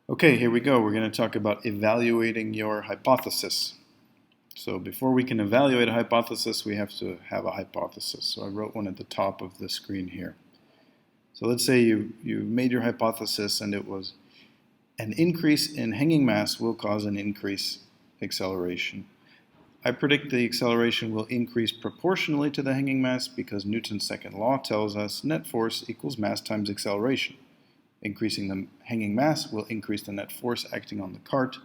Okay, here we go. We're going to talk about evaluating your hypothesis. So before we can evaluate a hypothesis, we have to have a hypothesis. So I wrote one at the top of the screen here. So let's say you made your hypothesis and it was an increase in hanging mass will cause an increase acceleration. I predict the acceleration will increase proportionally to the hanging mass because Newton's second law tells us net force equals mass times acceleration. Increasing the hanging mass will increase the net force acting on the cart,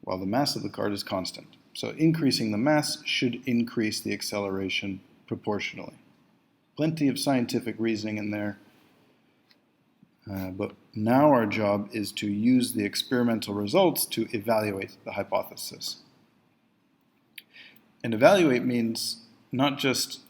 while the mass of the cart is constant. So increasing the mass should increase the acceleration proportionally. Plenty of scientific reasoning in there, but now our job is to use the experimental results to evaluate the hypothesis. And evaluate means not just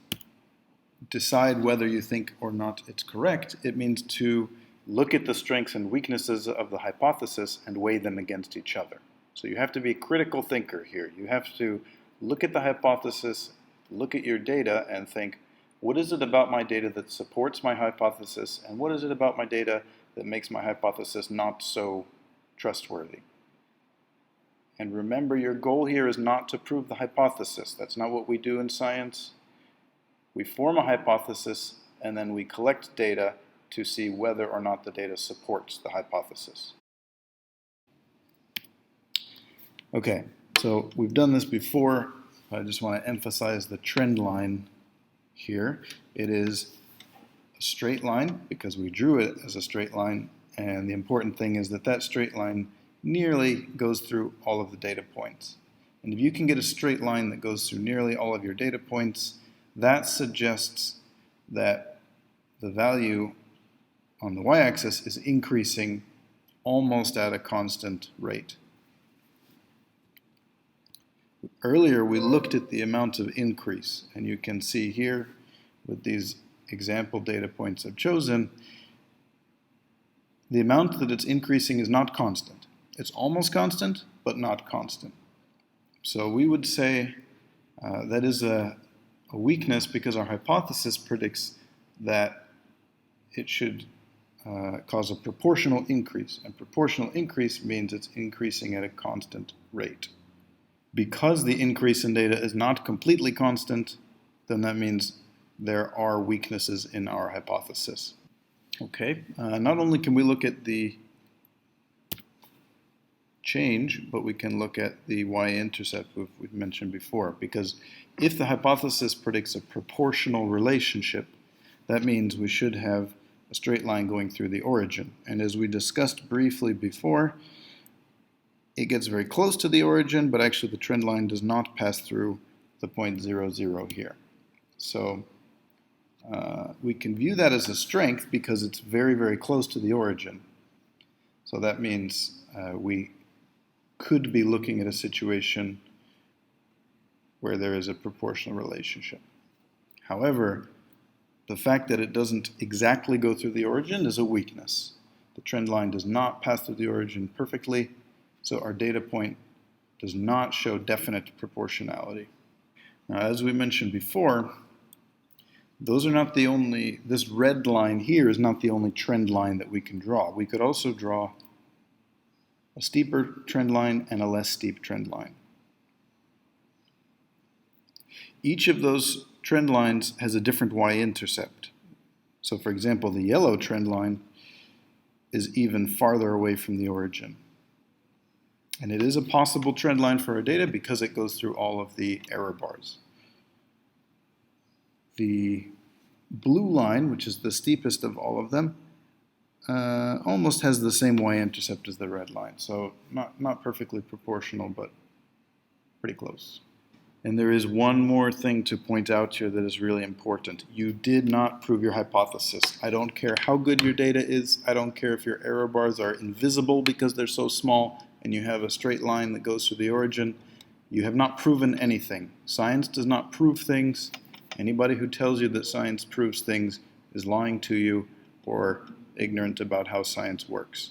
decide whether you think or not it's correct, it means to look at the strengths and weaknesses of the hypothesis and weigh them against each other. So you have to be a critical thinker here. You have to look at the hypothesis, look at your data, and think, what is it about my data that supports my hypothesis, and what is it about my data that makes my hypothesis not so trustworthy? And remember, your goal here is not to prove the hypothesis. That's not what we do in science. We form a hypothesis, and then we collect data to see whether or not the data supports the hypothesis. Okay, so we've done this before. I just want to emphasize the trend line here. It is a straight line because we drew it as a straight line, and the important thing is that that straight line nearly goes through all of the data points. And if you can get a straight line that goes through nearly all of your data points, that suggests that the value on the y-axis is increasing almost at a constant rate. Earlier we looked at the amount of increase, and you can see here with these example data points I've chosen, the amount that it's increasing is not constant. It's almost constant, but not constant. So we would say that is a weakness because our hypothesis predicts that it should cause a proportional increase, and proportional increase means it's increasing at a constant rate. Because the increase in data is not completely constant, then that means there are weaknesses in our hypothesis. Okay, not only can we look at the change, but we can look at the y-intercept we've mentioned before, because if the hypothesis predicts a proportional relationship, that means we should have a straight line going through the origin. And as we discussed briefly before, it gets very close to the origin, but actually the trend line does not pass through the point 0, 0 here. So we can view that as a strength because it's very, very close to the origin. So that means we could be looking at a situation where there is a proportional relationship. However, the fact that it doesn't exactly go through the origin is a weakness. The trend line does not pass through the origin perfectly, so our data point does not show definite proportionality. Now, as we mentioned before, those are not the only, this red line here is not the only trend line that we can draw. We could also draw a steeper trend line and a less steep trend line. Each of those trend lines has a different y-intercept. So for example, the yellow trend line is even farther away from the origin. And it is a possible trend line for our data because it goes through all of the error bars. The blue line, which is the steepest of all of them, almost has the same y-intercept as the red line. So not perfectly proportional, but pretty close. And there is one more thing to point out here that is really important. You did not prove your hypothesis. I don't care how good your data is. I don't care if your error bars are invisible because they're so small and you have a straight line that goes through the origin. You have not proven anything. Science does not prove things. Anybody who tells you that science proves things is lying to you or ignorant about how science works.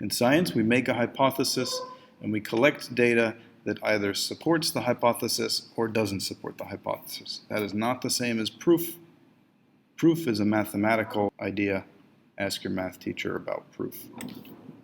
In science, we make a hypothesis and we collect data that either supports the hypothesis or doesn't support the hypothesis. That is not the same as proof. Proof is a mathematical idea. Ask your math teacher about proof.